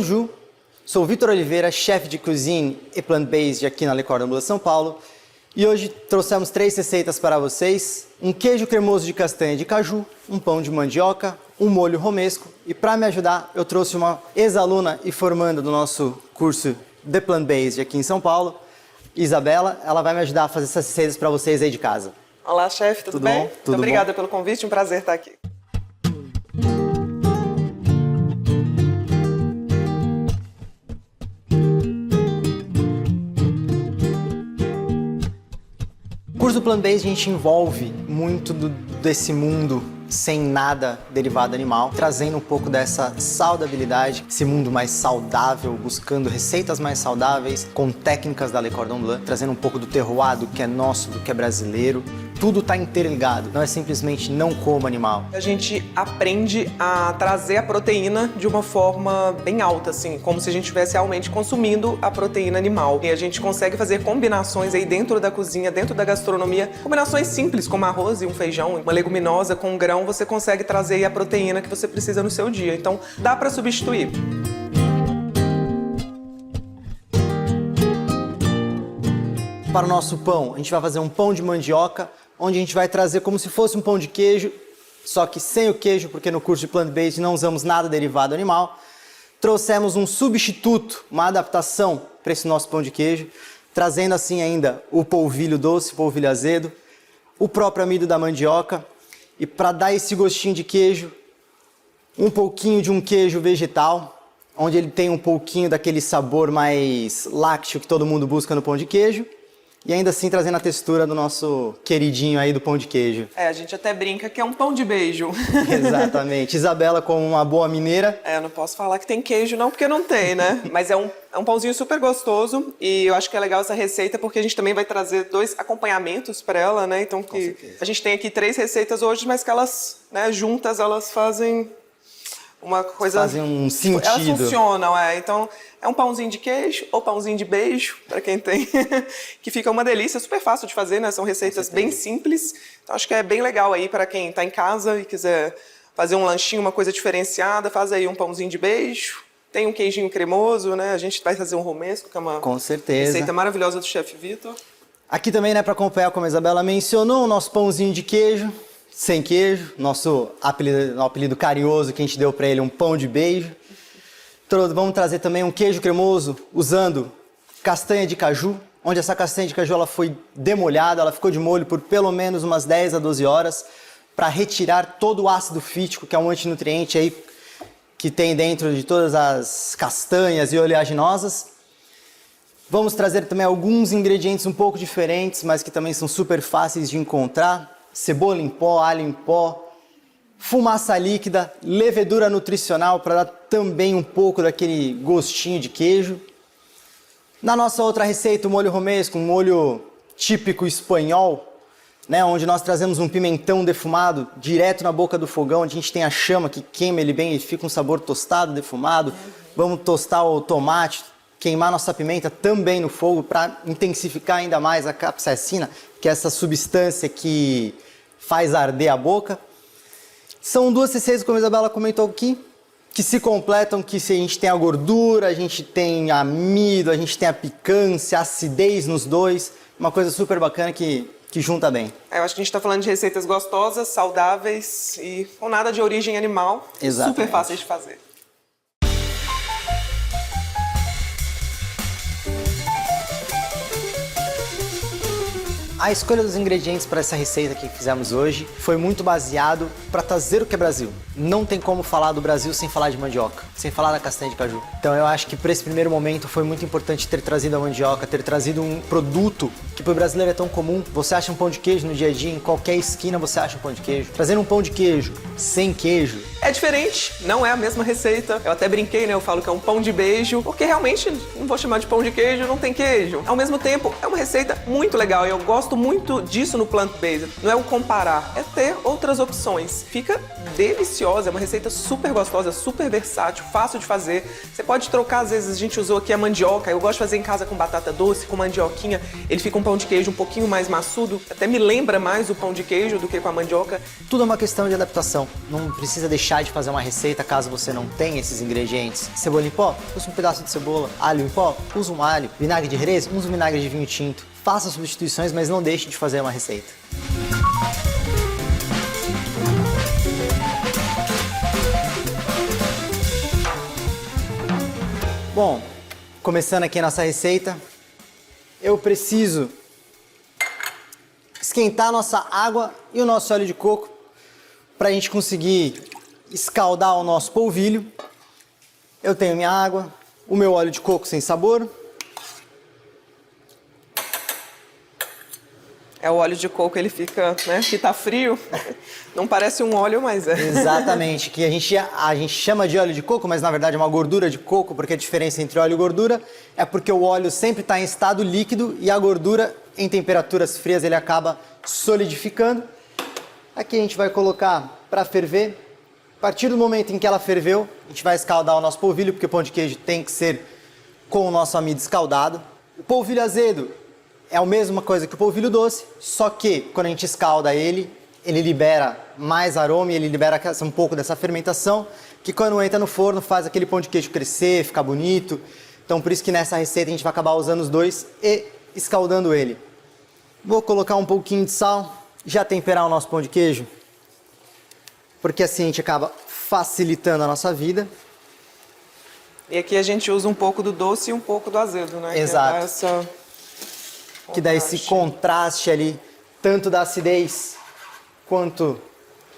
Bonjour, sou o Vitor Oliveira, chefe de cozinha e plant-based aqui na Le Cordon Bleu São Paulo. E hoje trouxemos 3 receitas para vocês: um queijo cremoso de castanha de caju, um pão de mandioca, um molho romesco. E para me ajudar, eu trouxe uma ex-aluna e formanda do nosso curso de plant-based aqui em São Paulo, Isabela. Ela vai me ajudar a fazer essas receitas para vocês aí de casa. Olá, chefe, tudo bem? Bom? Tudo obrigada bom? pelo convite, um prazer estar aqui. O curso do Plant-Based a gente envolve muito desse mundo sem nada derivado animal, trazendo um pouco dessa saudabilidade, esse mundo mais saudável, buscando receitas mais saudáveis, com técnicas da Le Cordon Bleu, trazendo um pouco do terroir, do que é nosso, do que é brasileiro. Tudo está interligado, não é simplesmente não como animal. A gente aprende a trazer a proteína de uma forma bem alta, assim, como se a gente estivesse realmente consumindo a proteína animal. E a gente consegue fazer combinações aí dentro da cozinha, dentro da gastronomia, combinações simples, como arroz e um feijão, uma leguminosa com um grão, você consegue trazer aí a proteína que você precisa no seu dia. Então, dá para substituir. Para o nosso pão, a gente vai fazer um pão de mandioca, onde a gente vai trazer como se fosse um pão de queijo, só que sem o queijo, porque no curso de plant-based não usamos nada derivado animal. Trouxemos um substituto, uma adaptação para esse nosso pão de queijo, trazendo assim ainda o polvilho doce, o polvilho azedo, o próprio amido da mandioca, e para dar esse gostinho de queijo, um pouquinho de um queijo vegetal, onde ele tem um pouquinho daquele sabor mais lácteo que todo mundo busca no pão de queijo. E ainda assim trazendo a textura do nosso queridinho aí do pão de queijo. A gente até brinca que é um pão de beijo. Exatamente. Isabela, como uma boa mineira. Eu não posso falar que tem queijo não, porque não tem, né? Mas é um pãozinho super gostoso e eu acho que é legal essa receita porque a gente também vai trazer 2 acompanhamentos para ela, né? Então que a gente tem aqui 3 receitas hoje, mas que elas, né, juntas, elas fazem uma coisa... Fazem um sentido. Elas funcionam, Então, é um pãozinho de queijo ou pãozinho de beijo, para quem tem, que fica uma delícia, super fácil de fazer, né? São receitas bem simples. Então, acho que é bem legal aí para quem está em casa e quiser fazer um lanchinho, uma coisa diferenciada, faz aí um pãozinho de beijo. Tem um queijinho cremoso, né? A gente vai fazer um romesco, que é uma Com certeza. receita maravilhosa do chefe Vitor. Aqui também, né, para acompanhar, como a Isabela mencionou, o nosso pãozinho de queijo, sem queijo, nosso apelido carinhoso que a gente deu para ele, um pão de beijo. Vamos trazer também um queijo cremoso usando castanha de caju, onde essa castanha de caju ela foi demolhada, ela ficou de molho por pelo menos umas 10 a 12 horas para retirar todo o ácido fítico, que é um antinutriente aí que tem dentro de todas as castanhas e oleaginosas. Vamos trazer também alguns ingredientes um pouco diferentes, mas que também são super fáceis de encontrar. Cebola em pó, alho em pó, fumaça líquida, levedura nutricional para dar também um pouco daquele gostinho de queijo. Na nossa outra receita, o molho romesco, um molho típico espanhol, né, onde nós trazemos um pimentão defumado direto na boca do fogão, onde a gente tem a chama que queima ele bem e fica um sabor tostado, defumado. Vamos tostar o tomate, queimar nossa pimenta também no fogo para intensificar ainda mais a capsaicina, que é essa substância que faz arder a boca. São 2 receitas, como a Isabela comentou aqui, que se completam, que se a gente tem a gordura, a gente tem amido, a gente tem a picância, a acidez nos dois, uma coisa super bacana que junta bem. Eu acho que a gente está falando de receitas gostosas, saudáveis e com nada de origem animal. Exatamente. Super fáceis de fazer. A escolha dos ingredientes para essa receita que fizemos hoje foi muito baseado para trazer o que é Brasil. Não tem como falar do Brasil sem falar de mandioca, sem falar da castanha de caju. Então eu acho que para esse primeiro momento foi muito importante ter trazido a mandioca, ter trazido um produto que para o brasileiro é tão comum. Você acha um pão de queijo no dia a dia, em qualquer esquina você acha um pão de queijo. Trazendo um pão de queijo sem queijo. É diferente, não é a mesma receita. Eu até brinquei, né? Eu falo que é um pão de beijo, porque realmente não vou chamar de pão de queijo, não tem queijo. Ao mesmo tempo, é uma receita muito legal e eu gosto muito disso no plant-based. Não é o comparar, é ter outras opções. Fica deliciosa, é uma receita super gostosa, super versátil, fácil de fazer. Você pode trocar, às vezes a gente usou aqui a mandioca, eu gosto de fazer em casa com batata doce, com mandioquinha, ele fica um pão de queijo um pouquinho mais maçudo, até me lembra mais o pão de queijo do que com a mandioca. Tudo é uma questão de adaptação. Não precisa deixar de fazer uma receita caso você não tenha esses ingredientes. Cebola em pó? Usa um pedaço de cebola. Alho em pó? Usa um alho. Vinagre de Jerez? Usa um vinagre de vinho tinto. Faça substituições, mas não deixe de fazer uma receita. Bom, começando aqui a nossa receita, eu preciso esquentar a nossa água e o nosso óleo de coco para a gente conseguir escaldar o nosso polvilho. Eu tenho minha água, o meu óleo de coco sem sabor. É o óleo de coco, ele fica, né, que tá frio, não parece um óleo, mas é. Exatamente, que a gente chama de óleo de coco, mas na verdade é uma gordura de coco, porque a diferença entre óleo e gordura é porque o óleo sempre está em estado líquido e a gordura, em temperaturas frias, ele acaba solidificando. Aqui a gente vai colocar para ferver. A partir do momento em que ela ferveu, a gente vai escaldar o nosso polvilho, porque o pão de queijo tem que ser com o nosso amido escaldado. O polvilho azedo é a mesma coisa que o polvilho doce, só que quando a gente escalda ele libera mais aroma e ele libera um pouco dessa fermentação, que quando entra no forno faz aquele pão de queijo crescer, ficar bonito. Então por isso que nessa receita a gente vai acabar usando os dois e escaldando ele. Vou colocar um pouquinho de sal, já temperar o nosso pão de queijo, porque assim a gente acaba facilitando a nossa vida. E aqui a gente usa um pouco do doce e um pouco do azedo, né? Exato. Que dá esse contraste ali, tanto da acidez quanto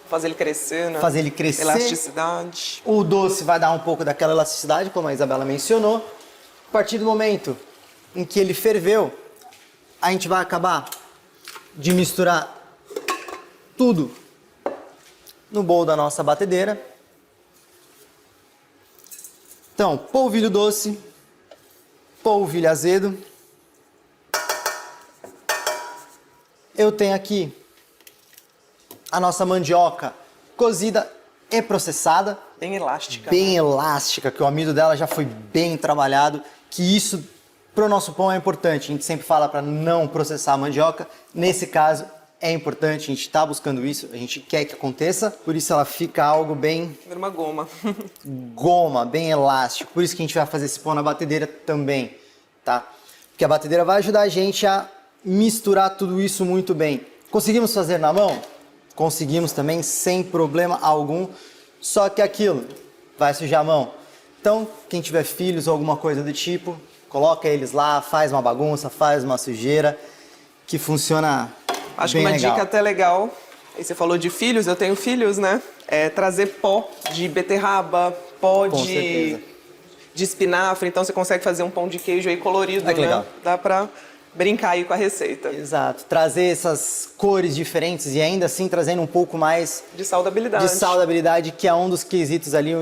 fazer ele crescer, né? Fazer ele crescer. Elasticidade. O doce vai dar um pouco daquela elasticidade, como a Isabela mencionou. A partir do momento em que ele ferveu, a gente vai acabar de misturar tudo no bowl da nossa batedeira. Então, polvilho doce, polvilho azedo. Eu tenho aqui a nossa mandioca cozida e processada. Bem elástica. Bem né? elástica, que o amido dela já foi bem trabalhado, que isso para o nosso pão é importante. A gente sempre fala para não processar a mandioca. Nesse caso é importante, a gente está buscando isso, a gente quer que aconteça. Por isso ela fica algo bem... Vira uma goma. Goma, bem elástico. Por isso que a gente vai fazer esse pão na batedeira também, tá? Porque a batedeira vai ajudar a gente a misturar tudo isso muito bem. Conseguimos fazer na mão? Conseguimos também, sem problema algum. Só que aquilo vai sujar a mão. Então, quem tiver filhos ou alguma coisa do tipo, coloca eles lá, faz uma bagunça, faz uma sujeira, que funciona Acho bem que uma legal. dica até legal, aí você falou de filhos, eu tenho filhos, né? É trazer pó de beterraba, pó Com de certeza. espinafre, então você consegue fazer um pão de queijo aí colorido, Ah, que né? legal. Dá pra brincar aí com a receita. Exato, trazer essas cores diferentes e ainda assim trazendo um pouco mais De saudabilidade. de saudabilidade, que é um dos quesitos ali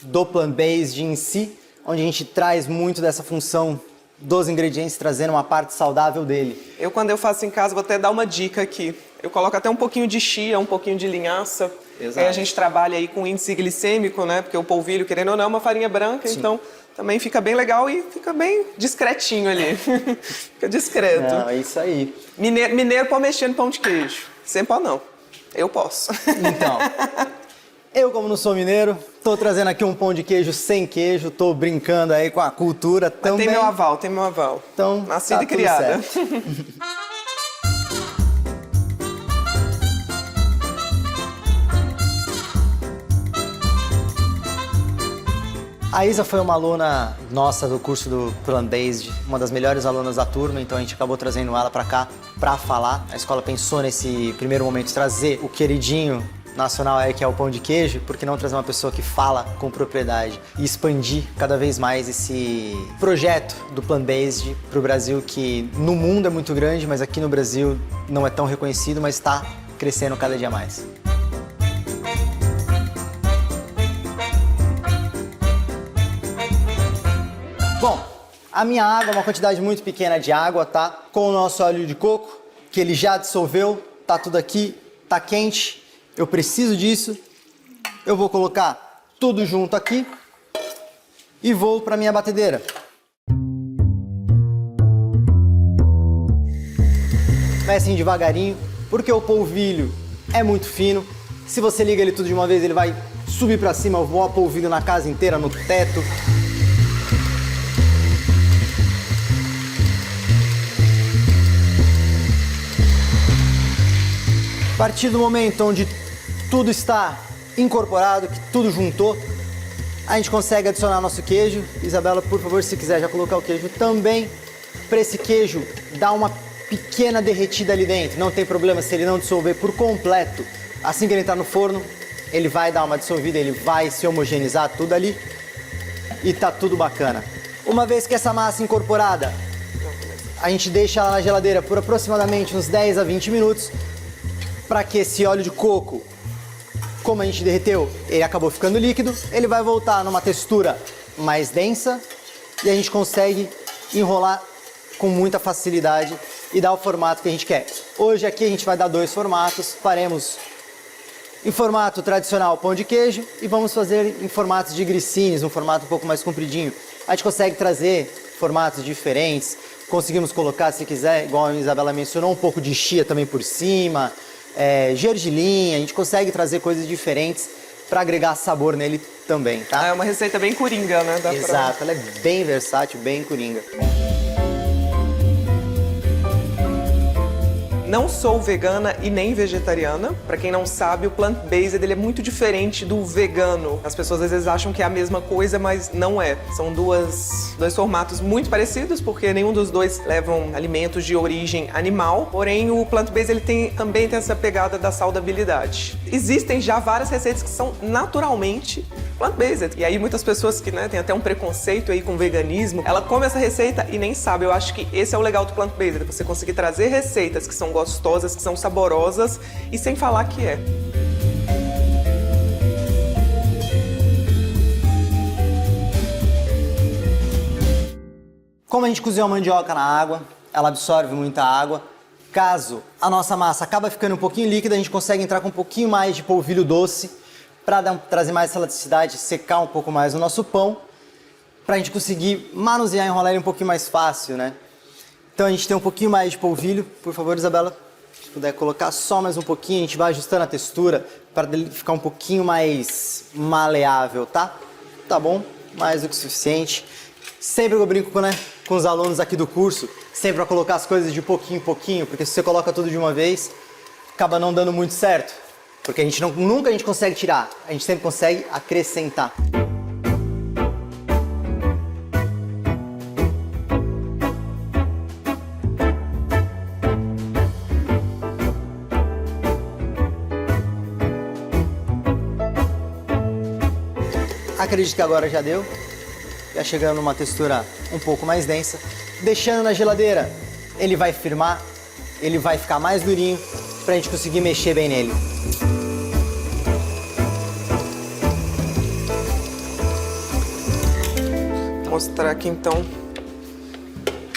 do plant-based em si, onde a gente traz muito dessa função dos ingredientes, trazendo uma parte saudável dele. Eu, quando eu faço em casa, vou até dar uma dica aqui. Eu coloco até um pouquinho de chia, um pouquinho de linhaça. Exato. Aí a gente trabalha aí com índice glicêmico, né? Porque o polvilho, querendo ou não, é uma farinha branca, Sim. então também fica bem legal e fica bem discretinho ali. Fica discreto. Não, é isso aí. Mineiro pode mexer no pão de queijo. Sem pó, não. Eu posso. Então, eu como não sou mineiro, tô trazendo aqui um pão de queijo sem queijo, tô brincando aí com a cultura também. Tem meu aval, tem meu aval. Então, Nascida tá e tudo criada. certo. A Isa foi uma aluna nossa do curso do Plant Based, uma das melhores alunas da turma, então a gente acabou trazendo ela para cá para falar. A escola pensou nesse primeiro momento trazer o queridinho nacional aí, que é o pão de queijo, porque não trazer uma pessoa que fala com propriedade e expandir cada vez mais esse projeto do Plant Based para o Brasil, que no mundo é muito grande, mas aqui no Brasil não é tão reconhecido, mas está crescendo cada dia mais. Bom, a minha água é uma quantidade muito pequena de água, tá? Com o nosso óleo de coco, que ele já dissolveu, tá tudo aqui, tá quente. Eu preciso disso. Eu vou colocar tudo junto aqui e vou para minha batedeira. Comecem devagarinho, porque o polvilho é muito fino. Se você liga ele tudo de uma vez, ele vai subir pra cima, voar polvilho na casa inteira, no teto. A partir do momento onde tudo está incorporado, que tudo juntou, a gente consegue adicionar nosso queijo. Isabela, por favor, se quiser já colocar o queijo também. Para esse queijo dar uma pequena derretida ali dentro. Não tem problema se ele não dissolver por completo. Assim que ele entrar no forno, ele vai dar uma dissolvida, ele vai se homogeneizar tudo ali e tá tudo bacana. Uma vez que essa massa incorporada, a gente deixa ela na geladeira por aproximadamente uns 10 a 20 minutos para que esse óleo de coco, como a gente derreteu, ele acabou ficando líquido, ele vai voltar numa textura mais densa e a gente consegue enrolar com muita facilidade e dar o formato que a gente quer. Hoje aqui a gente vai dar 2 formatos, faremos em formato tradicional pão de queijo e vamos fazer em formatos de grissines, um formato um pouco mais compridinho. A gente consegue trazer formatos diferentes, conseguimos colocar, se quiser, igual a Isabela mencionou, um pouco de chia também por cima, gergelim, a gente consegue trazer coisas diferentes para agregar sabor nele também, tá? É uma receita bem coringa, né? Exato, ela é bem versátil, bem coringa. Não sou vegana e nem vegetariana. Pra quem não sabe, o plant-based ele é muito diferente do vegano. As pessoas às vezes acham que é a mesma coisa, mas não é. São dois formatos muito parecidos, porque nenhum dos dois levam alimentos de origem animal. Porém, o plant-based ele também tem essa pegada da saudabilidade. Existem já várias receitas que são naturalmente plant-based. E aí muitas pessoas que têm até um preconceito aí com veganismo, ela come essa receita e nem sabe. Eu acho que esse é o legal do plant-based, você conseguir trazer receitas que são gostosas, que são saborosas e sem falar que é. Como a gente cozinhou a mandioca na água, ela absorve muita água. Caso a nossa massa acabe ficando um pouquinho líquida, a gente consegue entrar com um pouquinho mais de polvilho doce para trazer mais elasticidade, secar um pouco mais o nosso pão, para a gente conseguir manusear e enrolar ele um pouquinho mais fácil, né? Então a gente tem um pouquinho mais de polvilho. Por favor, Isabela, se puder colocar só mais um pouquinho, a gente vai ajustando a textura para ele ficar um pouquinho mais maleável, tá? Tá bom, mais do que o suficiente. Sempre eu brinco com os alunos aqui do curso, sempre para colocar as coisas de pouquinho em pouquinho, porque se você coloca tudo de uma vez, acaba não dando muito certo. Porque nunca a gente consegue tirar, a gente sempre consegue acrescentar. Acredito que agora já deu, já chegando numa textura um pouco mais densa. Deixando na geladeira, ele vai firmar, ele vai ficar mais durinho pra gente conseguir mexer bem nele. Vou mostrar aqui então,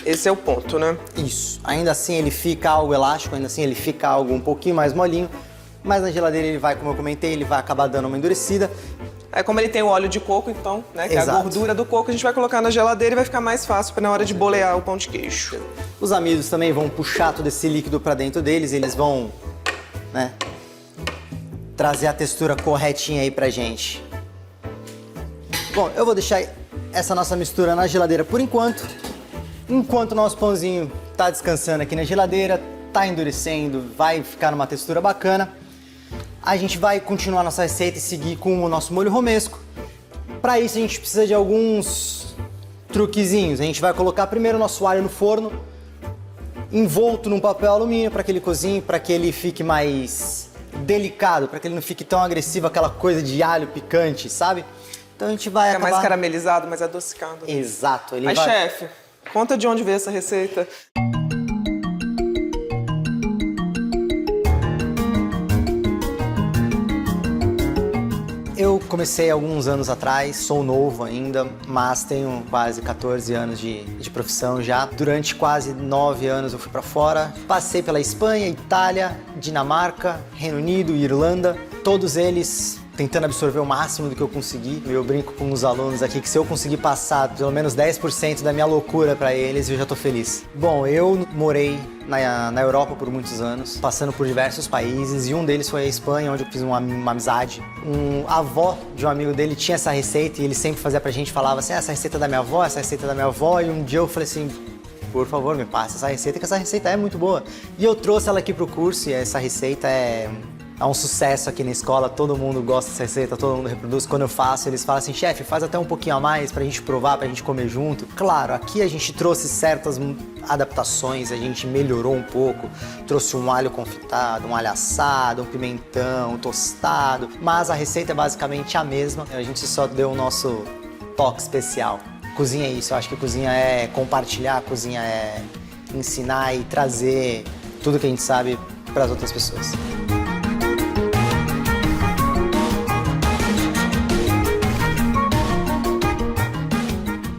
esse é o ponto, né? Isso, ainda assim ele fica algo elástico, ainda assim ele fica algo um pouquinho mais molinho, mas na geladeira ele vai, como eu comentei, ele vai acabar dando uma endurecida. Como ele tem o óleo de coco, então, né, que é a gordura do coco, a gente vai colocar na geladeira e vai ficar mais fácil na hora de bolear o pão de queijo. Os amidos também vão puxar todo esse líquido para dentro deles, eles vão, trazer a textura corretinha aí pra gente. Bom, eu vou deixar essa nossa mistura na geladeira por enquanto. Enquanto o nosso pãozinho tá descansando aqui na geladeira, tá endurecendo, vai ficar numa textura bacana. A gente vai continuar nossa receita e seguir com o nosso molho romesco. Para isso a gente precisa de alguns truquezinhos. A gente vai colocar primeiro o nosso alho no forno, envolto num papel alumínio para que ele cozinhe, para que ele fique mais delicado, para que ele não fique tão agressivo, aquela coisa de alho picante, sabe? Então a gente vai Fica mais caramelizado, mais adocicado. Exato. Aí, chefe, conta de onde veio essa receita. Eu comecei alguns anos atrás, sou novo ainda, mas tenho quase 14 anos de profissão já. Durante quase 9 anos eu fui para fora, passei pela Espanha, Itália, Dinamarca, Reino Unido, Irlanda. Todos eles tentando absorver o máximo do que eu consegui. Eu brinco com os alunos aqui que se eu conseguir passar pelo menos 10% da minha loucura para eles, eu já tô feliz. Bom, eu morei na Europa por muitos anos, passando por diversos países, e um deles foi a Espanha, onde eu fiz uma amizade. A avó de um amigo dele tinha essa receita e ele sempre fazia pra gente, falava assim, essa receita é da minha avó, essa receita é da minha avó, e um dia eu falei assim, por favor, me passa essa receita, que essa receita é muito boa. E eu trouxe ela aqui pro curso, e essa receita é um sucesso aqui na escola, todo mundo gosta dessa receita, todo mundo reproduz. Quando eu faço, eles falam assim, chefe, faz até um pouquinho a mais pra gente provar, pra gente comer junto. Claro, aqui a gente trouxe certas adaptações, a gente melhorou um pouco, trouxe um alho confitado, um alho assado, um pimentão, tostado, mas a receita é basicamente a mesma, a gente só deu o nosso toque especial. Cozinha é isso, eu acho que cozinha é compartilhar, cozinha é ensinar e trazer tudo que a gente sabe para as outras pessoas.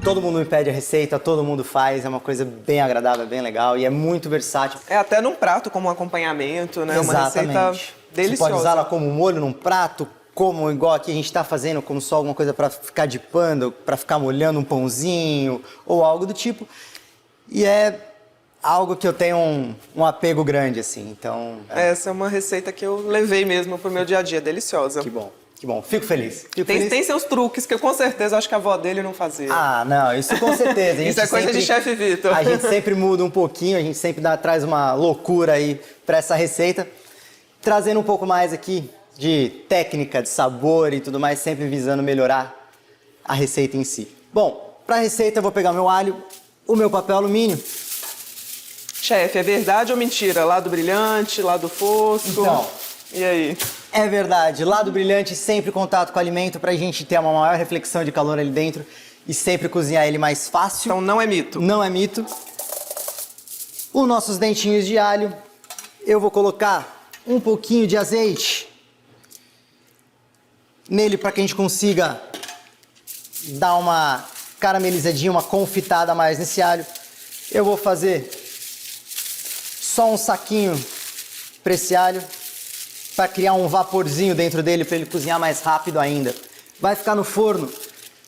Todo mundo me pede a receita, todo mundo faz, é uma coisa bem agradável, bem legal e é muito versátil. É até num prato como um acompanhamento, né? Exatamente. Uma receita deliciosa. Você pode usá-la como molho num prato, como igual aqui a gente está fazendo, como só alguma coisa para ficar dipando, para ficar molhando um pãozinho ou algo do tipo. E é algo que eu tenho um apego grande, assim, então... Essa é uma receita que eu levei mesmo pro meu dia a dia, deliciosa. Que bom. Que bom, fico feliz. Feliz. Tem seus truques, que eu com certeza acho que a avó dele não fazia. Ah, não, isso com certeza. Isso é coisa de chefe Vitor. A gente sempre muda um pouquinho, a gente sempre traz uma loucura aí para essa receita. Trazendo um pouco mais aqui de técnica, de sabor e tudo mais, sempre visando melhorar a receita em si. Bom, para a receita eu vou pegar meu alho, o meu papel alumínio. Chefe, é verdade ou mentira? Lado brilhante, lado fosco? Então... E aí? É verdade, lado brilhante, sempre contato com o alimento pra gente ter uma maior reflexão de calor ali dentro e sempre cozinhar ele mais fácil. Então não é mito. Não é mito. Os nossos dentinhos de alho, eu vou colocar um pouquinho de azeite nele para que a gente consiga dar uma caramelizadinha, uma confitada a mais nesse alho. Eu vou fazer só um saquinho para esse alho, para criar um vaporzinho dentro dele, para ele cozinhar mais rápido ainda. Vai ficar no forno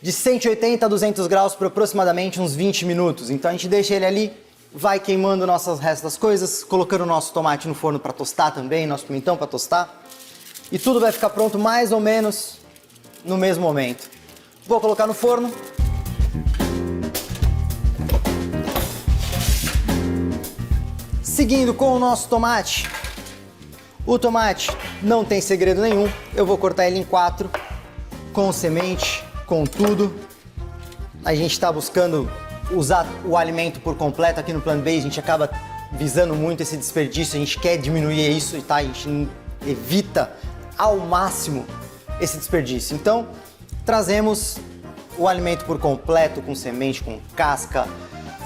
de 180 a 200 graus por aproximadamente uns 20 minutos. Então a gente deixa ele ali, vai queimando nossas restas das coisas, colocando o nosso tomate no forno para tostar também, nosso pimentão para tostar. E tudo vai ficar pronto mais ou menos no mesmo momento. Vou colocar no forno. Seguindo com o nosso tomate. O tomate não tem segredo nenhum, eu vou cortar ele em 4, com semente, com tudo. A gente está buscando usar o alimento por completo aqui no Plant Based, a gente acaba visando muito esse desperdício, a gente quer diminuir isso, tá? A gente evita ao máximo esse desperdício. Então, trazemos o alimento por completo, com semente, com casca,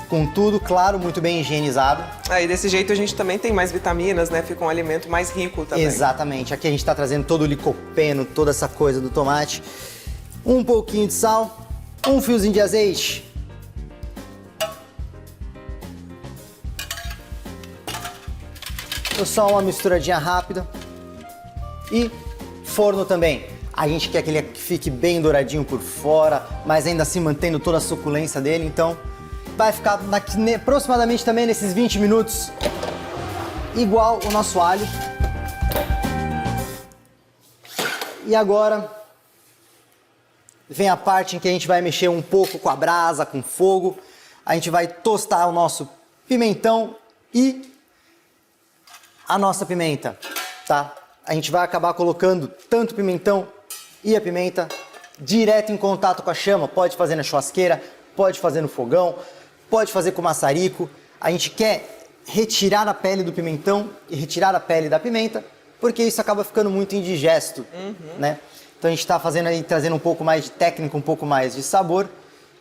com tudo, claro, muito bem higienizado. E desse jeito a gente também tem mais vitaminas, né? Fica um alimento mais rico também. Exatamente. Aqui a gente está trazendo todo o licopeno, toda essa coisa do tomate. Um pouquinho de sal, um fiozinho de azeite. Só uma misturadinha rápida. E forno também. A gente quer que ele fique bem douradinho por fora, mas ainda assim mantendo toda a suculência dele, então... Vai ficar aproximadamente também nesses 20 minutos, igual o nosso alho. E agora vem a parte em que a gente vai mexer um pouco com a brasa, com fogo. A gente vai tostar o nosso pimentão e a nossa pimenta, tá? A gente vai acabar colocando tanto o pimentão e a pimenta direto em contato com a chama. Pode fazer na churrasqueira, pode fazer no fogão, pode fazer com maçarico. A gente quer retirar a pele do pimentão e retirar a pele da pimenta, porque isso acaba ficando muito indigesto, né? Então a gente está fazendo aí, trazendo um pouco mais de técnica, um pouco mais de sabor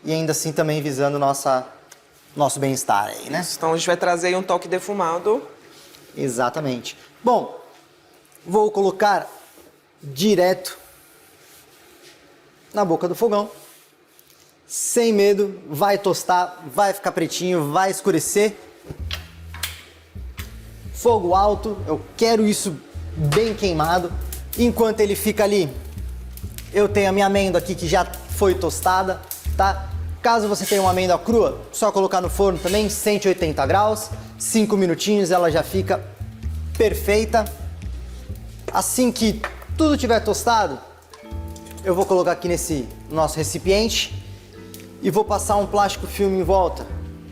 e ainda assim também visando nosso bem-estar aí, né? Então a gente vai trazer aí um toque defumado. Exatamente. Bom, vou colocar direto na boca do fogão. Sem medo, vai tostar, vai ficar pretinho, vai escurecer. Fogo alto, eu quero isso bem queimado. Enquanto ele fica ali Eu tenho a minha amêndoa aqui que já foi tostada, tá? Caso você tenha uma amêndoa crua, só colocar no forno também, 180 graus, 5 minutinhos, ela já fica perfeita. Assim que tudo tiver tostado, eu vou colocar aqui nesse nosso recipiente e vou passar um plástico filme em volta,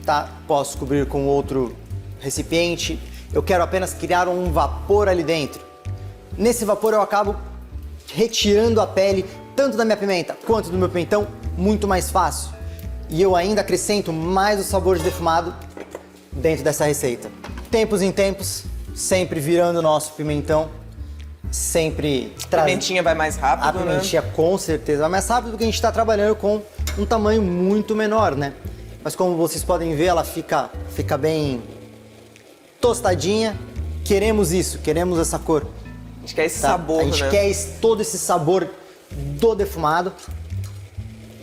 tá? Posso cobrir com outro recipiente. Eu quero apenas criar um vapor ali dentro. Nesse vapor eu acabo retirando a pele tanto da minha pimenta quanto do meu pimentão muito mais fácil. E eu ainda acrescento mais o sabor de defumado dentro dessa receita. Tempos em tempos, sempre virando o nosso pimentão, sempre A pimentinha vai mais rápido, a pimentinha com certeza vai mais rápido porque a gente está trabalhando com um tamanho muito menor, né? Mas como vocês podem ver, ela fica bem tostadinha. Queremos isso, queremos essa cor. A gente quer esse Tá? sabor, A gente né? quer todo esse sabor do defumado.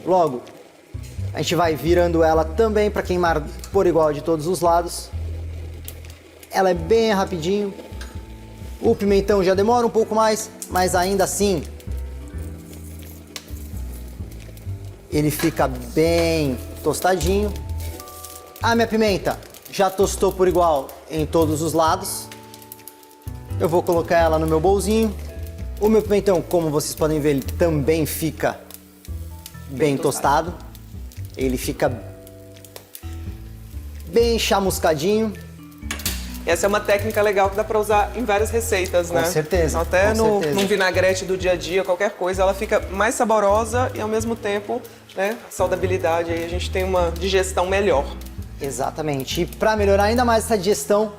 Logo, a gente vai virando ela também para queimar por igual de todos os lados. Ela é bem rapidinho. O pimentão já demora um pouco mais, mas ainda assim ele fica bem tostadinho. A minha pimenta já tostou por igual em todos os lados. Eu vou colocar ela no meu bolzinho. O meu pimentão, como vocês podem ver, ele também fica bem tostado. Ele fica bem chamuscadinho. Essa é uma técnica legal que dá pra usar em várias receitas, né? Com certeza. Até com certeza. num vinagrete do dia a dia, qualquer coisa, ela fica mais saborosa e ao mesmo tempo, né, saudabilidade. Aí a gente tem uma digestão melhor. Exatamente. E para melhorar ainda mais essa digestão,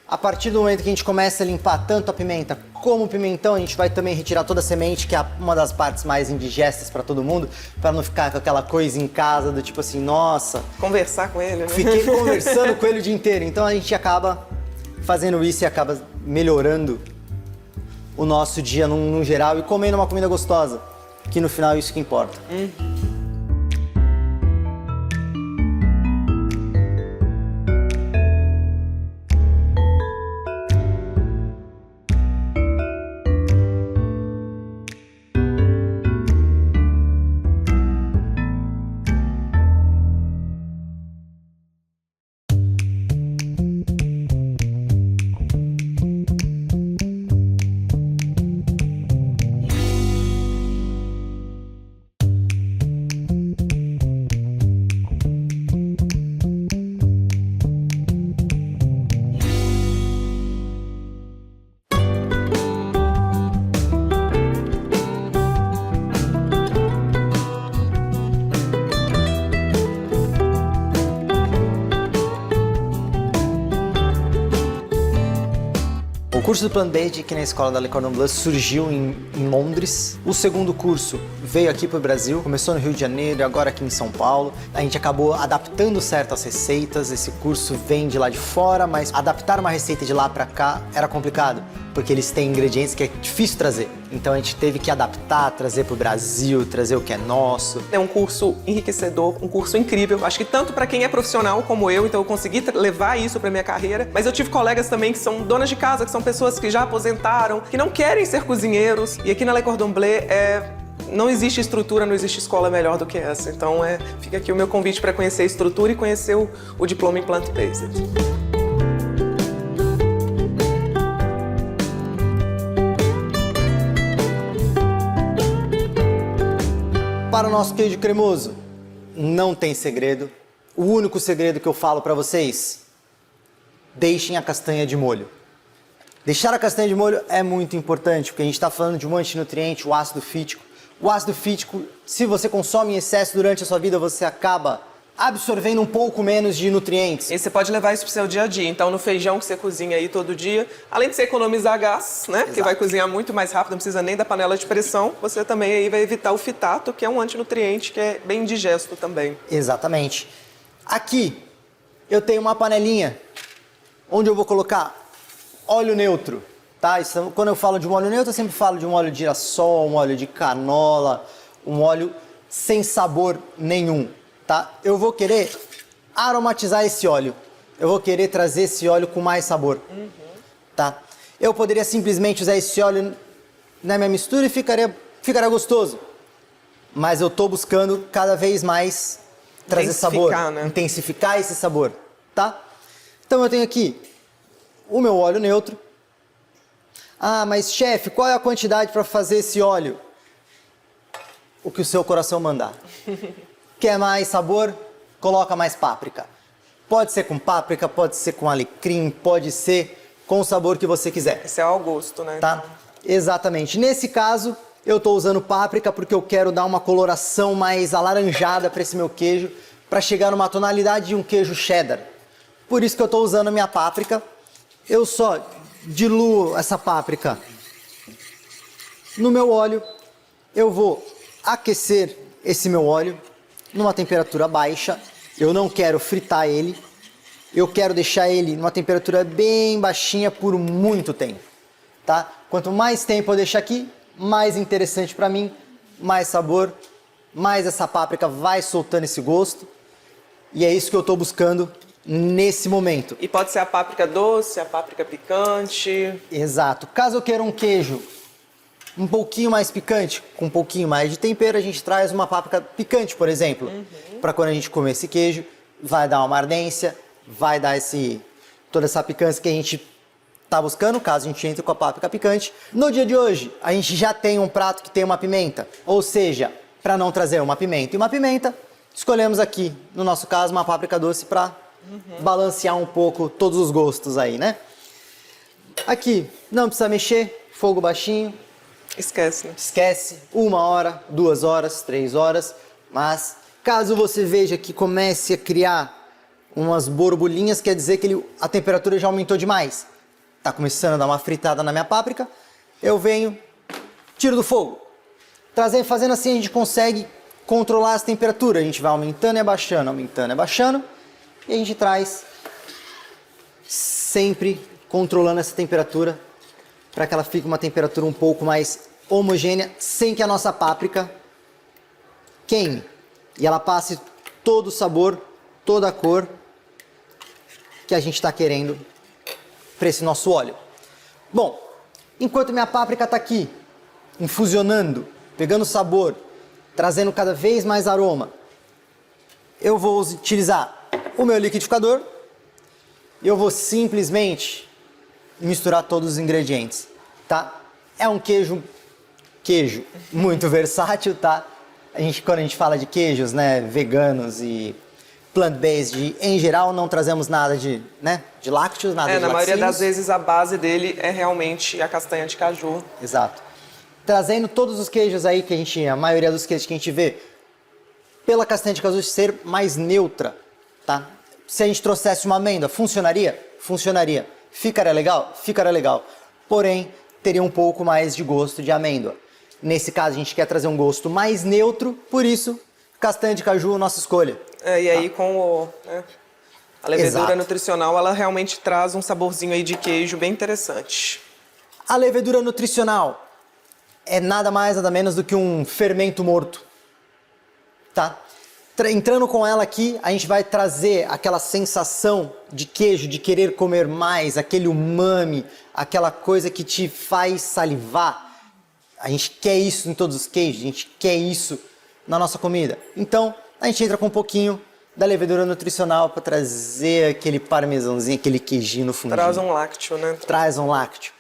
a partir do momento que a gente começa a limpar tanto a pimenta como o pimentão, a gente vai também retirar toda a semente, que é uma das partes mais indigestas para todo mundo, para não ficar com aquela coisa em casa do tipo assim, nossa, Conversar com ele, né? fiquei conversando com ele o dia inteiro. Então a gente acaba fazendo isso e acaba melhorando o nosso dia num geral e comendo uma comida gostosa, que no final é isso que importa. O curso do Plant-Based aqui na escola da Le Cordon Bleu surgiu em Londres. O segundo curso veio aqui para o Brasil, começou no Rio de Janeiro e agora aqui em São Paulo. A gente acabou adaptando certas receitas, esse curso vem de lá de fora, mas adaptar uma receita de lá para cá era complicado, porque eles têm ingredientes que é difícil trazer. Então a gente teve que adaptar, trazer para o Brasil, trazer o que é nosso. É um curso enriquecedor, um curso incrível. Acho que tanto para quem é profissional como eu, então eu consegui levar isso para minha carreira. Mas eu tive colegas também que são donas de casa, que são pessoas que já aposentaram, que não querem ser cozinheiros. E aqui na Le Cordon Bleu não existe estrutura, não existe escola melhor do que essa. Então fica aqui o meu convite para conhecer a estrutura e conhecer o diploma em Plant-Based. Para o nosso queijo cremoso, não tem segredo. O único segredo que eu falo para vocês, deixem a castanha de molho. Deixar a castanha de molho é muito importante, porque a gente está falando de um antinutriente, o ácido fítico. O ácido fítico, se você consome em excesso durante a sua vida, você acaba absorvendo um pouco menos de nutrientes. E você pode levar isso pro seu dia a dia. Então, no feijão que você cozinha aí todo dia, além de você economizar gás, né? Porque vai cozinhar muito mais rápido, não precisa nem da panela de pressão, você também aí vai evitar o fitato, que é um antinutriente que é bem indigesto também. Exatamente. Aqui, eu tenho uma panelinha, onde eu vou colocar óleo neutro, tá? Isso, quando eu falo de um óleo neutro, eu sempre falo de um óleo de girassol, um óleo de canola, um óleo sem sabor nenhum. Tá? Eu vou querer aromatizar esse óleo. Eu vou querer trazer esse óleo com mais sabor. Tá? Eu poderia simplesmente usar esse óleo na minha mistura e ficaria gostoso. mas eu tô buscando cada vez mais trazer sabor, Né? intensificar esse sabor, tá? Então eu tenho aqui o meu óleo neutro. Ah, mas chefe, qual é a quantidade para fazer esse óleo? O que o seu coração mandar. Quer mais sabor? Coloca mais páprica. Pode ser com páprica, pode ser com alecrim, pode ser com o sabor que você quiser. Esse é ao gosto, né? Tá? Exatamente. Nesse caso, eu estou usando páprica porque eu quero dar uma coloração mais alaranjada para esse meu queijo, para chegar numa tonalidade de um queijo cheddar. Por isso que eu estou usando a minha páprica. Eu só diluo essa páprica no meu óleo. Eu vou aquecer esse meu óleo numa temperatura baixa. Eu não quero fritar ele. Eu quero deixar ele numa temperatura bem baixinha por muito tempo, tá? Quanto mais tempo eu deixar aqui, mais interessante para mim, mais sabor, mais essa páprica vai soltando esse gosto. E é isso que eu estou buscando nesse momento. E pode ser a páprica doce, a páprica picante. Exato. Caso eu queira um queijo um pouquinho mais picante, com um pouquinho mais de tempero, a gente traz uma páprica picante, por exemplo. Para quando a gente comer esse queijo, vai dar uma ardência, vai dar toda essa picância que a gente está buscando, caso a gente entre com a páprica picante. No dia de hoje, a gente já tem um prato que tem uma pimenta. Ou seja, para não trazer uma pimenta e uma pimenta, escolhemos aqui, no nosso caso, uma páprica doce para balancear um pouco todos os gostos aí, né? Aqui, não precisa mexer, fogo baixinho. Esquece, né? Esquece, 1 hora, 2 horas, 3 horas, mas caso você veja que comece a criar umas borbulhinhas, quer dizer que a temperatura já aumentou demais. Tá começando a dar uma fritada na minha páprica, eu venho, tiro do fogo. Fazendo assim a gente consegue controlar essa temperatura, a gente vai aumentando e abaixando, e a gente traz sempre controlando essa temperatura para que ela fique uma temperatura um pouco mais homogênea, sem que a nossa páprica queime. E ela passe todo o sabor, toda a cor que a gente está querendo para esse nosso óleo. Bom, enquanto minha páprica está aqui, infusionando, pegando sabor, trazendo cada vez mais aroma, eu vou utilizar o meu liquidificador e eu vou simplesmente misturar todos os ingredientes, tá? É um queijo muito versátil, tá? Quando a gente fala de queijos, né, veganos e plant-based, em geral não trazemos nada de lácteos, nada de na laticínios. maioria das vezes a base dele é realmente a castanha de caju. Exato. Trazendo todos os queijos aí a maioria dos queijos que a gente vê, pela castanha de caju ser mais neutra, tá? Se a gente trouxesse uma amêndoa, funcionaria? Funcionaria. Ficaria legal? Ficaria legal. Porém, teria um pouco mais de gosto de amêndoa. Nesse caso, a gente quer trazer um gosto mais neutro, por isso, castanha de caju, nossa escolha. E aí com a levedura Exato. nutricional, ela realmente traz um saborzinho aí de queijo bem interessante. A levedura nutricional é nada mais, nada menos do que um fermento morto, tá? Entrando com ela aqui, a gente vai trazer aquela sensação de queijo, de querer comer mais, aquele umami, aquela coisa que te faz salivar. A gente quer isso em todos os queijos, a gente quer isso na nossa comida. Então, a gente entra com um pouquinho da levedura nutricional para trazer aquele parmesãozinho, aquele queijinho no fundinho. Traz um lácteo, né? Traz um lácteo.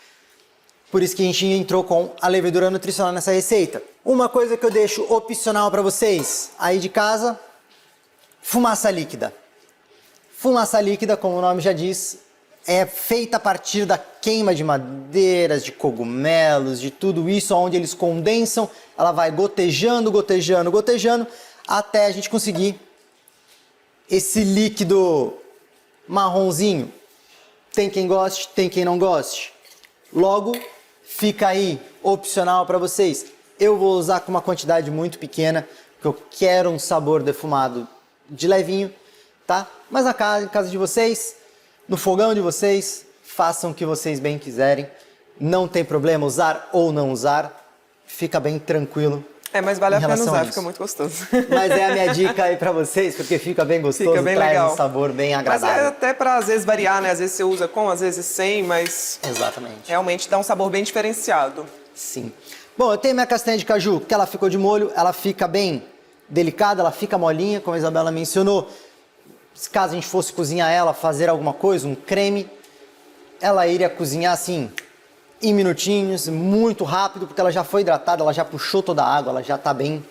Por isso que a gente entrou com a levedura nutricional nessa receita. Uma coisa que eu deixo opcional para vocês aí de casa, fumaça líquida. Fumaça líquida, como o nome já diz, é feita a partir da queima de madeiras, de cogumelos, de tudo isso, onde eles condensam, ela vai gotejando, gotejando, gotejando, até a gente conseguir esse líquido marronzinho. Tem quem goste, tem quem não goste. Logo, fica aí opcional para vocês. Eu vou usar com uma quantidade muito pequena, porque eu quero um sabor defumado de levinho, tá? Mas na casa de vocês, no fogão de vocês, façam o que vocês bem quiserem. Não tem problema usar ou não usar. Fica bem tranquilo. Mas vale a pena usar, isso. fica muito gostoso. Mas é a minha dica aí pra vocês, porque fica bem gostoso, Fica bem traz legal. um sabor bem agradável. Mas é até pra, às vezes, variar, né? Às vezes você usa com, às vezes sem, mas Exatamente. realmente dá um sabor bem diferenciado. Sim. Bom, eu tenho minha castanha de caju, que ela ficou de molho, ela fica bem delicada, ela fica molinha, como a Isabela mencionou. Caso a gente fosse cozinhar ela, fazer alguma coisa, um creme, ela iria cozinhar assim, em minutinhos, muito rápido, porque ela já foi hidratada, ela já puxou toda a água, ela já tá bem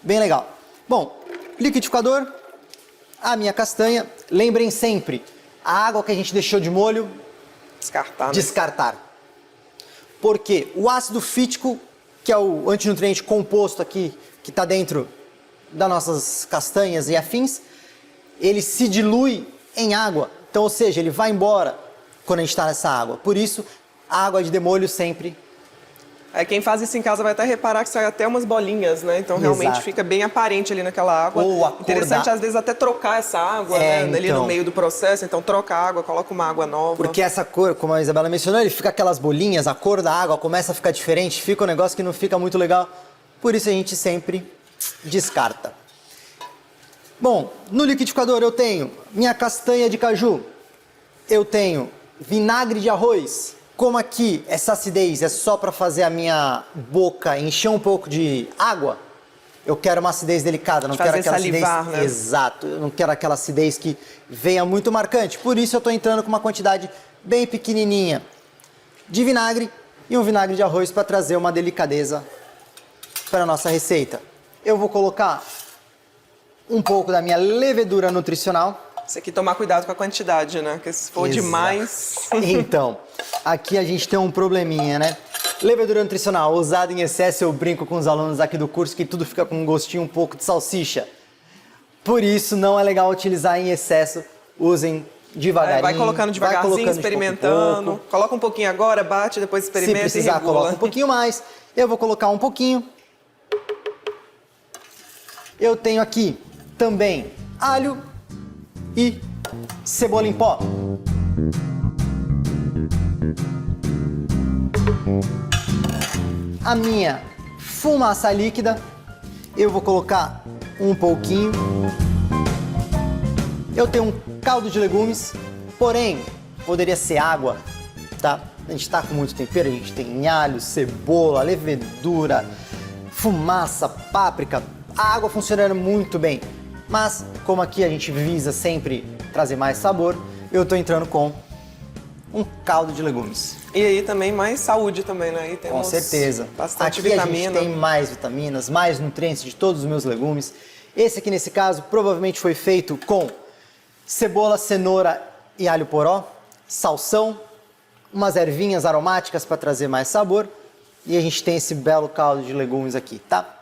legal. Bom, liquidificador, a minha castanha, lembrem sempre, a água que a gente deixou de molho, Descartar, né? descartar. Porque o ácido fítico, que é o antinutriente composto aqui, que está dentro das nossas castanhas e afins, ele se dilui em água. Então, ou seja, ele vai embora quando a gente está nessa água. Por isso, a água de demolho sempre... Quem faz isso em casa vai até reparar que sai até umas bolinhas, né? Então realmente Exato. fica bem aparente ali naquela água. Ou a cor Interessante da... às vezes até trocar essa água, né? Ali no meio do processo. Então troca a água, coloca uma água nova. Porque essa cor, como a Isabela mencionou, ele fica aquelas bolinhas, a cor da água começa a ficar diferente, fica um negócio que não fica muito legal. Por isso a gente sempre descarta. Bom, no liquidificador eu tenho minha castanha de caju, eu tenho vinagre de arroz. Como aqui essa acidez é só para fazer a minha boca encher um pouco de água, eu quero uma acidez delicada, não quero aquela salivar, acidez... né? Exato, eu não quero aquela acidez que venha muito marcante. Por isso eu estou entrando com uma quantidade bem pequenininha de vinagre e um vinagre de arroz para trazer uma delicadeza para a nossa receita. Eu vou colocar um pouco da minha levedura nutricional. Isso aqui tomar cuidado com a quantidade, né? Porque se for Exato. demais... Então, aqui a gente tem um probleminha, né? Levedura nutricional usada em excesso, eu brinco com os alunos aqui do curso que tudo fica com um gostinho um pouco de salsicha. Por isso não é legal utilizar em excesso, usem devagarinho. Vai colocando devagarzinho, vai colocando experimentando. pouco. Coloca um pouquinho agora, bate, depois experimenta Se precisar, e regula. coloca um pouquinho mais. Eu vou colocar um pouquinho. Eu tenho aqui também alho e cebola em pó. A minha fumaça líquida, eu vou colocar um pouquinho. Eu tenho um caldo de legumes, porém, poderia ser água, tá? A gente tá com muito tempero, a gente tem alho, cebola, levedura, fumaça, páprica. A água funciona muito bem, mas como aqui a gente visa sempre trazer mais sabor, eu tô entrando com um caldo de legumes. E aí também mais saúde também, né? Aí temos Com certeza. bastante aqui vitamina. A gente tem mais vitaminas, mais nutrientes de todos os meus legumes. Esse aqui, nesse caso, provavelmente foi feito com cebola, cenoura e alho poró, salsão, umas ervinhas aromáticas para trazer mais sabor. E a gente tem esse belo caldo de legumes aqui, tá?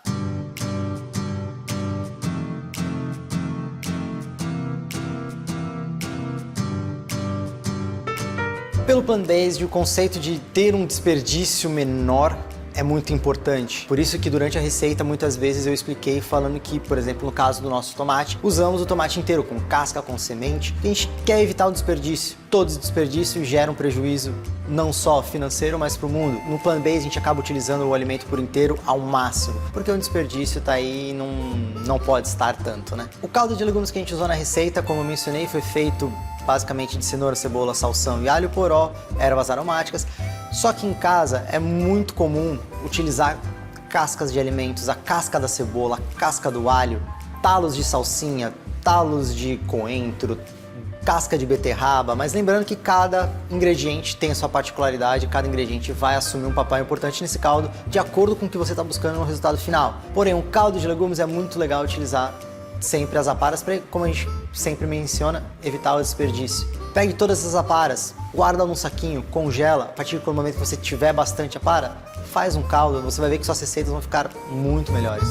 Pelo plant-based, o conceito de ter um desperdício menor é muito importante. Por isso que durante a receita, muitas vezes eu expliquei falando que, por exemplo, no caso do nosso tomate, usamos o tomate inteiro, com casca, com semente. A gente quer evitar o desperdício. Todo desperdício gera um prejuízo, não só financeiro, mas para o mundo. No plant-based, a gente acaba utilizando o alimento por inteiro ao máximo, porque o desperdício tá aí e não pode estar tanto, né? O caldo de legumes que a gente usou na receita, como eu mencionei, foi feito basicamente de cenoura, cebola, salsão e alho poró, ervas aromáticas. Só que em casa é muito comum utilizar cascas de alimentos, a casca da cebola, a casca do alho, talos de salsinha, talos de coentro, casca de beterraba, mas lembrando que cada ingrediente tem a sua particularidade, cada ingrediente vai assumir um papel importante nesse caldo de acordo com o que você está buscando no resultado final. Porém, um caldo de legumes é muito legal utilizar sempre as aparas para, como a gente sempre menciona, evitar o desperdício. Pegue todas essas aparas, guarda num saquinho, congela. A partir do momento que você tiver bastante apara, faz um caldo, você vai ver que suas receitas vão ficar muito melhores.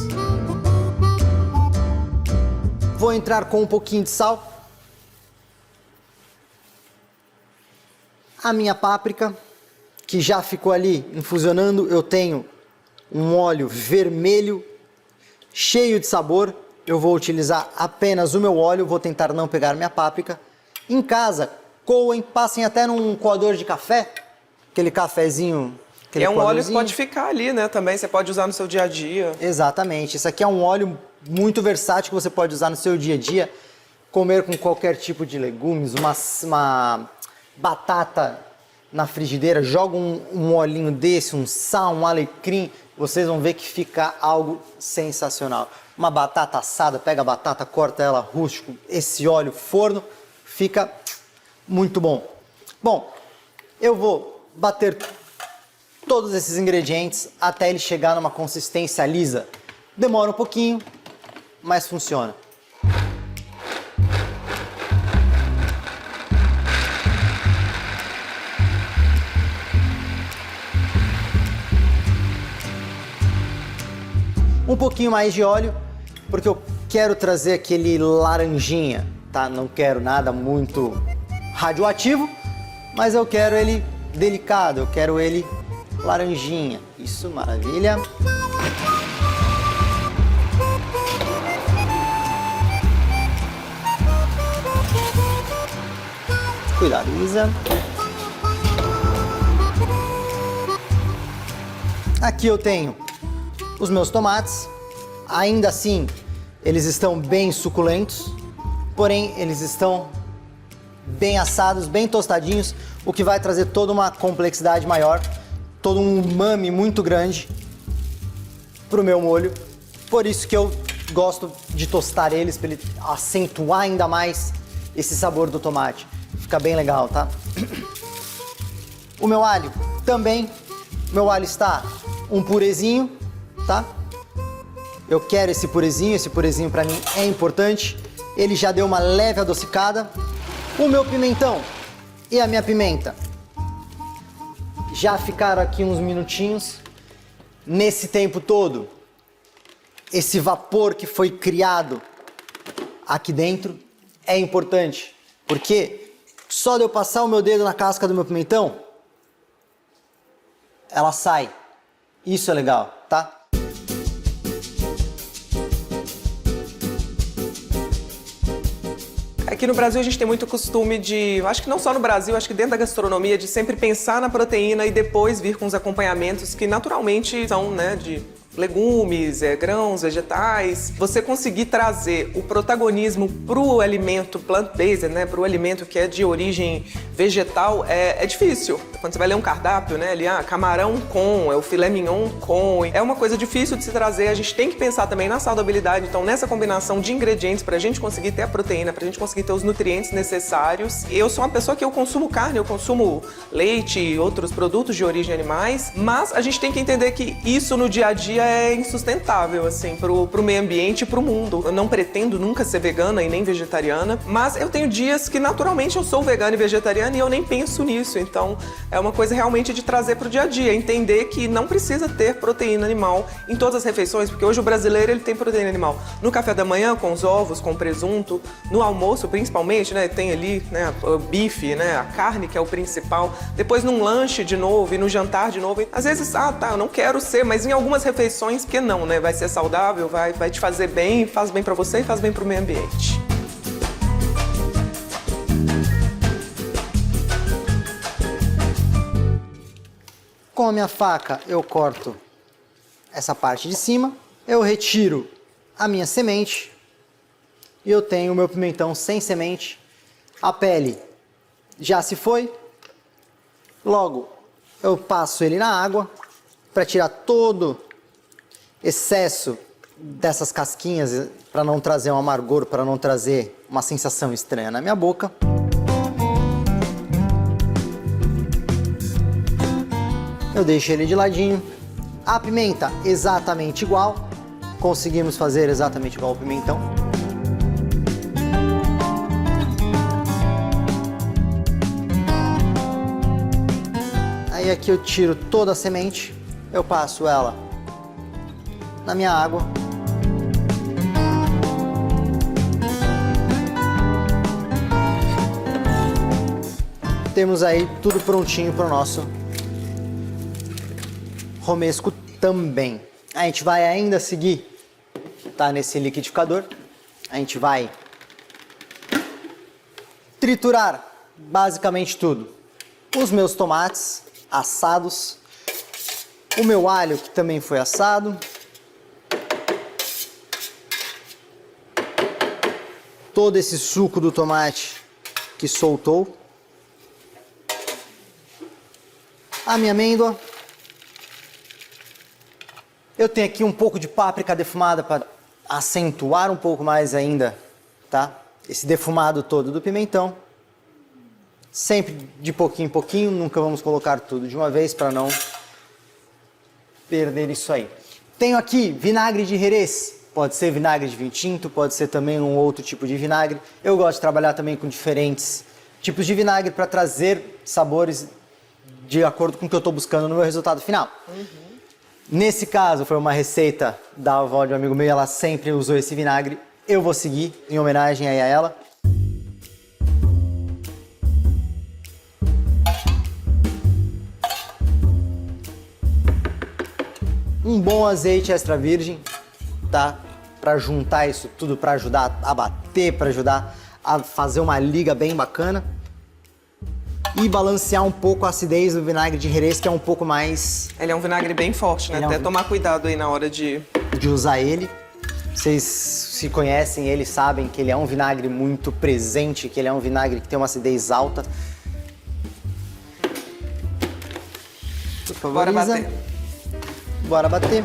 Vou entrar com um pouquinho de sal. A minha páprica, que já ficou ali infusionando, eu tenho um óleo vermelho, cheio de sabor. Eu vou utilizar apenas o meu óleo, vou tentar não pegar minha páprica. Em casa, coem, passem até num coador de café, aquele cafezinho. É um óleo que pode ficar ali, né? Também você pode usar no seu dia a dia. Exatamente. Isso aqui é um óleo muito versátil que você pode usar no seu dia a dia. Comer com qualquer tipo de legumes, uma batata na frigideira, joga um olhinho desse, um sal, um alecrim, vocês vão ver que fica algo sensacional. Uma batata assada, pega a batata, corta ela rústico, esse óleo, forno, fica muito bom. Bom, eu vou bater todos esses ingredientes até ele chegar numa consistência lisa. Demora um pouquinho, mas funciona. Um pouquinho mais de óleo, porque eu quero trazer aquele laranjinha, tá? Não quero nada muito radioativo, mas eu quero ele delicado, eu quero ele laranjinha. Isso, maravilha. Cuidado, Isa. Aqui eu tenho os meus tomates. Ainda assim, eles estão bem suculentos, porém eles estão bem assados, bem tostadinhos, o que vai trazer toda uma complexidade maior, todo um umami muito grande para o meu molho. Por isso que eu gosto de tostar eles, para ele acentuar ainda mais esse sabor do tomate. Fica bem legal, tá? O meu alho também, meu alho está um purezinho, tá? Eu quero esse purezinho para mim é importante. Ele já deu uma leve adocicada. O meu pimentão e a minha pimenta já ficaram aqui uns minutinhos. Nesse tempo todo, esse vapor que foi criado aqui dentro é importante, porque só de eu passar o meu dedo na casca do meu pimentão, ela sai. Isso é legal, tá? Aqui no Brasil a gente tem muito costume de, acho que não só no Brasil, acho que dentro da gastronomia, de sempre pensar na proteína e depois vir com os acompanhamentos que naturalmente são, né, de legumes, grãos, vegetais. Você conseguir trazer o protagonismo pro alimento plant-based, né, pro alimento que é de origem vegetal, é difícil. Quando você vai ler um cardápio, né, ali, camarão com, o filé mignon com, é uma coisa difícil de se trazer. A gente tem que pensar também na saudabilidade, então nessa combinação de ingredientes pra gente conseguir ter a proteína, pra gente conseguir ter os nutrientes necessários. Eu sou uma pessoa que eu consumo carne, eu consumo leite e outros produtos de origem animais, mas a gente tem que entender que isso no dia a dia é insustentável, assim, pro meio ambiente e pro mundo. Eu não pretendo nunca ser vegana e nem vegetariana, mas eu tenho dias que naturalmente eu sou vegana e vegetariana e eu nem penso nisso. Então, é uma coisa realmente de trazer pro dia a dia, entender que não precisa ter proteína animal em todas as refeições, porque hoje o brasileiro ele tem proteína animal no café da manhã, com os ovos, com presunto, no almoço principalmente, né, tem ali, né, o bife, né, a carne que é o principal, depois num lanche de novo e no jantar de novo. Às vezes, tá, eu não quero ser, mas em algumas refeições, que não, né, vai ser saudável, vai te fazer bem, faz bem pra você e faz bem pro meio ambiente. Com a minha faca eu corto essa parte de cima, eu retiro a minha semente e eu tenho o meu pimentão sem semente. A pele já se foi, logo eu passo ele na água para tirar todo excesso dessas casquinhas, para não trazer um amargor, para não trazer uma sensação estranha na minha boca. Eu deixo ele de ladinho. A pimenta exatamente igual. Conseguimos fazer exatamente igual ao pimentão. Aí aqui eu tiro toda a semente. Eu passo ela na minha água. Temos aí tudo prontinho para o nosso romesco também. A gente vai ainda seguir, tá, nesse liquidificador. A gente vai triturar basicamente tudo. Os meus tomates assados, o meu alho que também foi assado, todo esse suco do tomate que soltou. a minha amêndoa. Eu tenho aqui um pouco de páprica defumada para acentuar um pouco mais ainda, tá? Esse defumado todo do pimentão. Sempre de pouquinho em pouquinho, nunca vamos colocar tudo de uma vez para não perder isso aí. Tenho aqui vinagre de Jerez, pode ser vinagre de vinho tinto, pode ser também um outro tipo de vinagre. Eu gosto de trabalhar também com diferentes tipos de vinagre para trazer sabores de acordo com o que eu estou buscando no meu resultado final. Nesse caso, foi uma receita da avó de um amigo meu e ela sempre usou esse vinagre. Eu vou seguir em homenagem aí a ela. Um bom azeite extra virgem, tá? Para juntar isso tudo, para ajudar a bater, para ajudar a fazer uma liga bem bacana. E balancear um pouco a acidez do vinagre de Jerez, que é um pouco mais... Ele é um vinagre bem forte, né? Até tomar cuidado aí na hora de usar ele. Vocês se conhecem ele, sabem que ele é um vinagre muito presente, que ele é um vinagre que tem uma acidez alta. Por favor, Bora Isa. bater. Bora bater.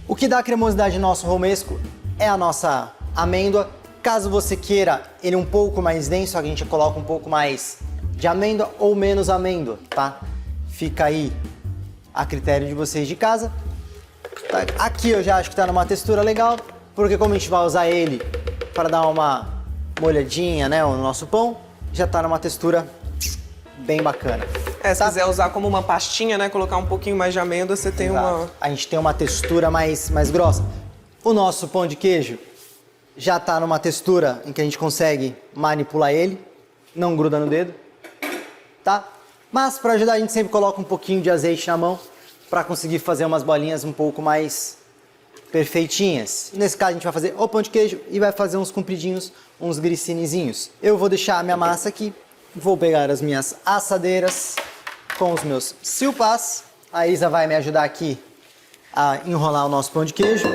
O que dá a cremosidade no nosso romesco é a nossa amêndoa. Caso você queira ele um pouco mais denso, a gente coloca um pouco mais de amêndoa ou menos amêndoa, tá? Fica aí a critério de vocês de casa. Tá? Aqui eu já acho que tá numa textura legal, porque como a gente vai usar ele para dar uma molhadinha, né, no nosso pão, já tá numa textura bem bacana. Se quiser usar como uma pastinha, né, colocar um pouquinho mais de amêndoa, você tem uma... A gente tem uma textura mais grossa. O nosso pão de queijo já tá numa textura em que a gente consegue manipular ele, não gruda no dedo, tá? Mas para ajudar a gente sempre coloca um pouquinho de azeite na mão para conseguir fazer umas bolinhas um pouco mais perfeitinhas. Nesse caso a gente vai fazer o pão de queijo e vai fazer uns compridinhos, uns gricinezinhos. Eu vou deixar a minha massa aqui, vou pegar as minhas assadeiras com os meus silpas. A Isa vai me ajudar aqui a enrolar o nosso pão de queijo.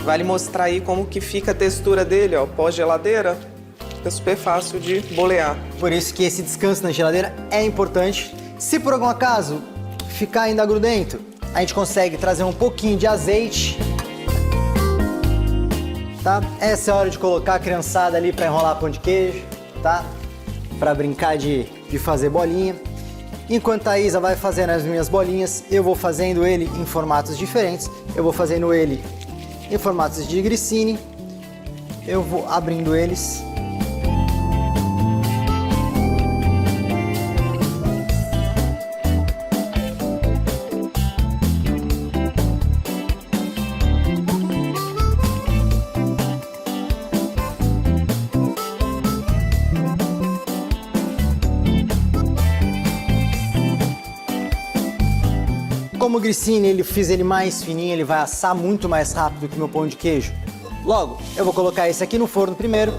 Vale mostrar aí como que fica a textura dele, ó, pós-geladeira. Fica super fácil de bolear. Por isso que esse descanso na geladeira é importante. Se por algum acaso ficar ainda grudento, a gente consegue trazer um pouquinho de azeite, tá? Essa é a hora de colocar a criançada ali para enrolar pão de queijo, tá? Para brincar de fazer bolinha. Enquanto a Isa vai fazendo as minhas bolinhas, eu vou fazendo ele em formatos diferentes. Eu vou fazendo ele em formatos de grissini. Eu vou abrindo eles. Como o grissini, fiz ele mais fininho, ele vai assar muito mais rápido que o meu pão de queijo. Logo, eu vou colocar esse aqui no forno primeiro.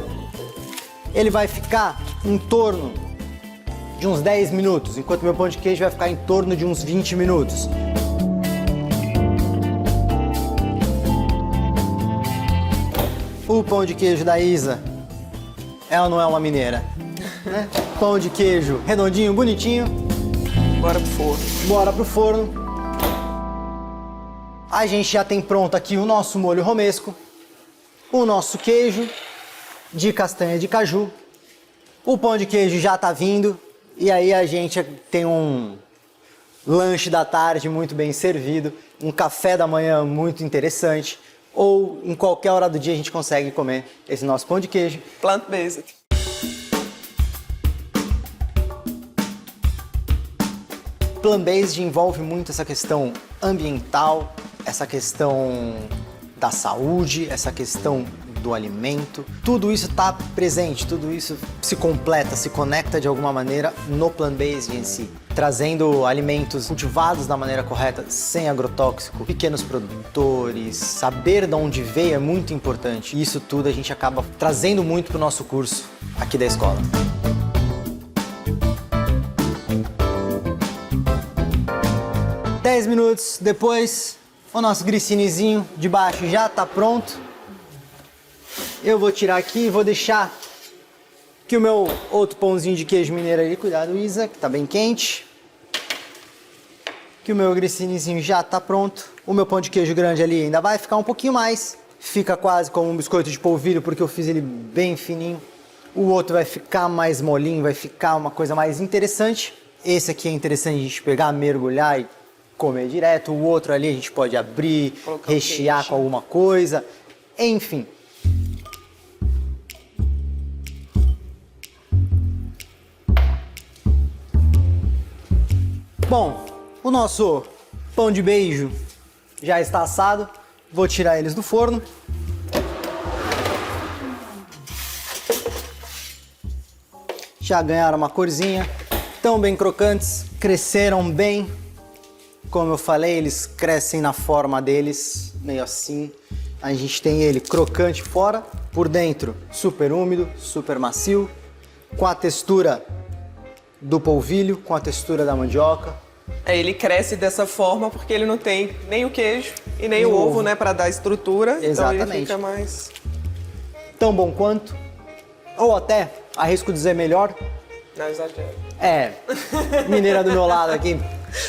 Ele vai ficar em torno de uns 10 minutos, enquanto o meu pão de queijo vai ficar em torno de uns 20 minutos. O pão de queijo da Isa é ou não é uma mineira? Né? Pão de queijo redondinho, bonitinho. Bora pro forno. Bora pro forno. A gente já tem pronto aqui o nosso molho romesco, o nosso queijo de castanha de caju. O pão de queijo já tá vindo e aí a gente tem um lanche da tarde muito bem servido, um café da manhã muito interessante, ou em qualquer hora do dia a gente consegue comer esse nosso pão de queijo. Plant-based. Plant-based envolve muito essa questão ambiental, essa questão da saúde, essa questão do alimento. Tudo isso está presente, tudo isso se completa, se conecta de alguma maneira no plant-based em si, trazendo alimentos cultivados da maneira correta, sem agrotóxico, pequenos produtores, saber de onde veio é muito importante. E isso tudo a gente acaba trazendo muito para o nosso curso aqui da escola. Dez minutos depois, O nosso grissinizinho de baixo já tá pronto. Eu vou tirar aqui e vou deixar que o meu outro pãozinho de queijo mineiro ali, cuidado Isa, que tá bem quente. Que o meu grissinizinho já tá pronto. O meu pão de queijo grande ali ainda vai ficar um pouquinho mais. Fica quase como um biscoito de polvilho porque eu fiz ele bem fininho. O outro vai ficar mais molinho, vai ficar uma coisa mais interessante. Esse aqui é interessante a gente pegar, mergulhar e comer direto. O outro ali a gente pode abrir, colocar rechear com alguma coisa. Enfim. Bom, o nosso pão de beijo já está assado. Vou tirar eles do forno. Já ganharam uma corzinha. Estão bem crocantes, cresceram bem. Como eu falei, eles crescem na forma deles, meio assim. A gente tem ele crocante fora, por dentro super úmido, super macio, com a textura do polvilho, com a textura da mandioca. Ele cresce dessa forma porque ele não tem nem o queijo e nem o ovo, né, para dar estrutura. Exatamente. Então ele fica mais... Tão bom quanto, ou até, arrisco dizer melhor. Não exagero. É, mineira do meu lado aqui.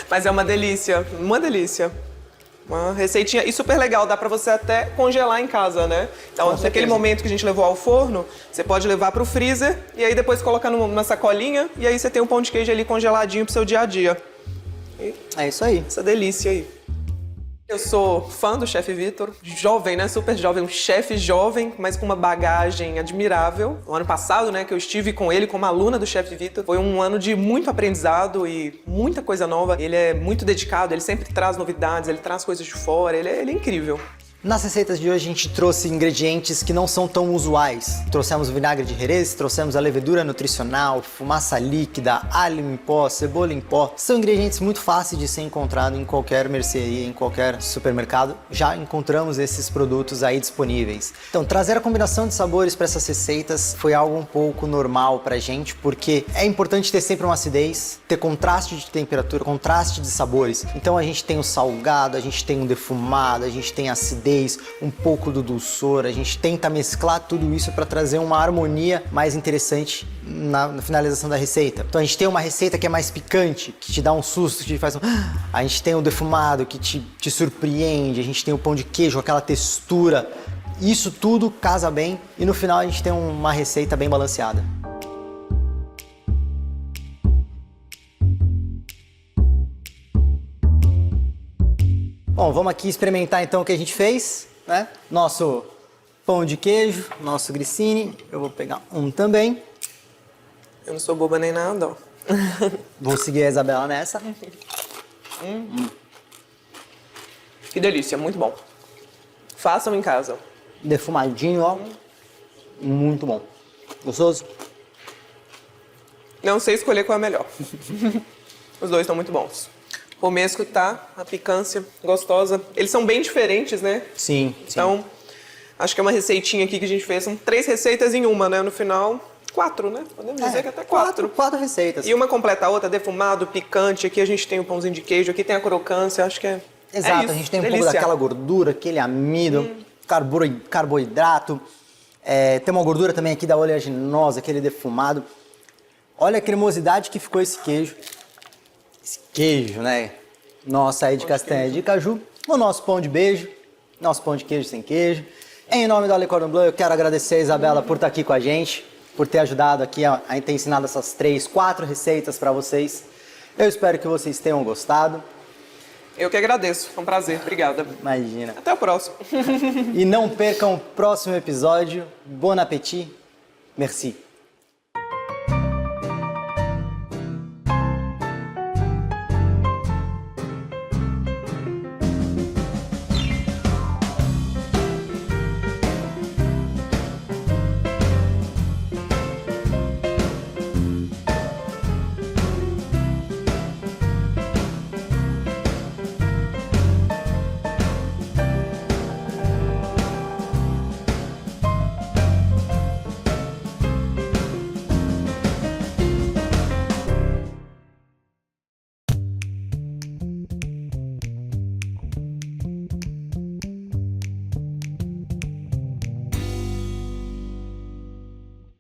Mas é uma delícia, uma delícia. Uma receitinha e super legal, dá pra você até congelar em casa, né? Então, naquele momento que a gente levou ao forno, você pode levar pro freezer e aí depois colocar numa sacolinha e aí você tem um pão de queijo ali congeladinho pro seu dia a dia. E É isso aí. essa delícia aí. Eu sou fã do Chefe Vitor, jovem, né? Super jovem, um chefe jovem, mas com uma bagagem admirável. O ano passado, né, que eu estive com ele como aluna do Chefe Vitor, foi um ano de muito aprendizado e muita coisa nova. Ele é muito dedicado, ele sempre traz novidades, ele traz coisas de fora, ele é incrível. Nas receitas de hoje a gente trouxe ingredientes que não são tão usuais. Trouxemos o vinagre de Jerez, trouxemos a levedura nutricional, fumaça líquida, alho em pó, cebola em pó. São ingredientes muito fáceis de ser encontrado em qualquer mercearia, em qualquer supermercado. Já encontramos esses produtos aí disponíveis. Então, trazer a combinação de sabores para essas receitas foi algo um pouco normal pra gente, porque é importante ter sempre uma acidez, ter contraste de temperatura, contraste de sabores. Então a gente tem o salgado, a gente tem o defumado, a gente tem a acidez, um pouco do dulçor, a gente tenta mesclar tudo isso para trazer uma harmonia mais interessante na finalização da receita. Então a gente tem uma receita que é mais picante, que te dá um susto, que te faz um... A gente tem o defumado que te surpreende, a gente tem o pão de queijo, aquela textura. Isso tudo casa bem e no final a gente tem uma receita bem balanceada. Bom, vamos aqui experimentar então o que a gente fez, né? Nosso pão de queijo, nosso grissini. Eu vou pegar um também. Eu não sou boba nem nada, ó. Vou seguir a Isabela nessa. Que delícia, muito bom. Façam em casa. Defumadinho, ó. Muito bom. Gostoso? Não sei escolher qual é melhor. Os dois estão muito bons. O romesco tá, a picância gostosa. Eles são bem diferentes, né? Sim, sim. Então, acho que é uma receitinha aqui que a gente fez. São 3 receitas em uma, né? No final, 4, né? Podemos dizer que até 4. 4 receitas. E uma completa a outra, defumado, picante. Aqui a gente tem o pãozinho de queijo, aqui tem a crocância. Acho que é Exato, isso. a gente tem um Delícia. pouco daquela gordura, aquele amido, carboidrato. Tem uma gordura também aqui da oleaginosa, aquele defumado. Olha a cremosidade que ficou esse queijo. Esse queijo, né? Nossa, aí de castanha de caju. O nosso pão de beijo. Nosso pão de queijo sem queijo. Em nome da Le Cordon Bleu, eu quero agradecer a Isabela por estar aqui com a gente, por ter ajudado aqui a ter ensinado essas 3, 4 receitas para vocês. Eu espero que vocês tenham gostado. Eu que agradeço. Foi um prazer. Obrigada. Imagina. Até o próximo. E não percam o próximo episódio. Bon appétit. Merci.